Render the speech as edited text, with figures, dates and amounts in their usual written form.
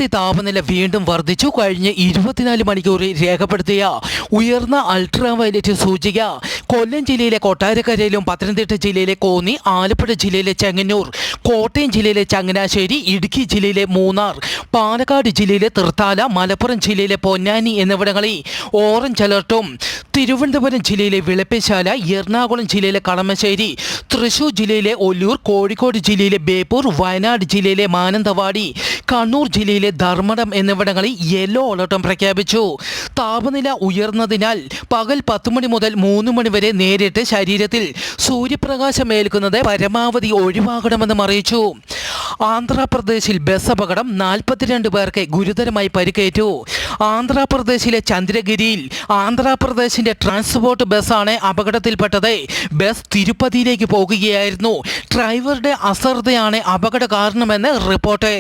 സംസ്ഥാനത്തെ താപനില വീണ്ടും വർദ്ധിച്ചു. കഴിഞ്ഞ 24 മണിക്കൂറിൽ രേഖപ്പെടുത്തിയ ഉയർന്ന അൾട്രാവയലറ്റ് സൂചിക കൊല്ലം ജില്ലയിലെ കൊട്ടാരക്കരയിലും, പത്തനംതിട്ട ജില്ലയിലെ കോന്നി, ആലപ്പുഴ ജില്ലയിലെ ചെങ്ങന്നൂർ, കോട്ടയം ജില്ലയിലെ ചങ്ങനാശ്ശേരി, ഇടുക്കി ജില്ലയിലെ മൂന്നാർ, പാലക്കാട് ജില്ലയിലെ തൃത്താല, മലപ്പുറം ജില്ലയിലെ പൊന്നാനി എന്നിവിടങ്ങളിൽ ഓറഞ്ച് അലർട്ടും, തിരുവനന്തപുരം ജില്ലയിലെ വിളപ്പിശാല, എറണാകുളം ജില്ലയിലെ കളമശ്ശേരി, തൃശൂർ ജില്ലയിലെ ഒല്ലൂർ, കോഴിക്കോട് ജില്ലയിലെ ബേപ്പൂർ, വയനാട് ജില്ലയിലെ മാനന്തവാടി, കണ്ണൂർ ജില്ലയിലെ ധർമ്മടം എന്നിവിടങ്ങളിൽ യെല്ലോ അലർട്ടും പ്രഖ്യാപിച്ചു. താപനില ഉയർന്നതിനാൽ പകൽ 10 മണി മുതൽ 3 മണി വരെ നേരിട്ട് ശരീരത്തിൽ സൂര്യപ്രകാശം ഏൽക്കുന്നത് പരമാവധി ഒഴിവാക്കണമെന്നും അറിയിച്ചു. ആന്ധ്രാപ്രദേശിൽ ബസ് അപകടം, 42 പേർക്ക് ഗുരുതരമായി പരിക്കേറ്റു. ആന്ധ്രാപ്രദേശിലെ ചന്ദ്രഗിരിയിൽ ആന്ധ്രാപ്രദേശിന്റെ ട്രാൻസ്പോർട്ട് ബസ്സാണ് അപകടത്തിൽപ്പെട്ടത്. ബസ് തിരുപ്പതിയിലേക്ക് പോകുകയായിരുന്നു. ഡ്രൈവറുടെ അശ്രദ്ധയാണ് അപകട കാരണമെന്ന് റിപ്പോർട്ട്.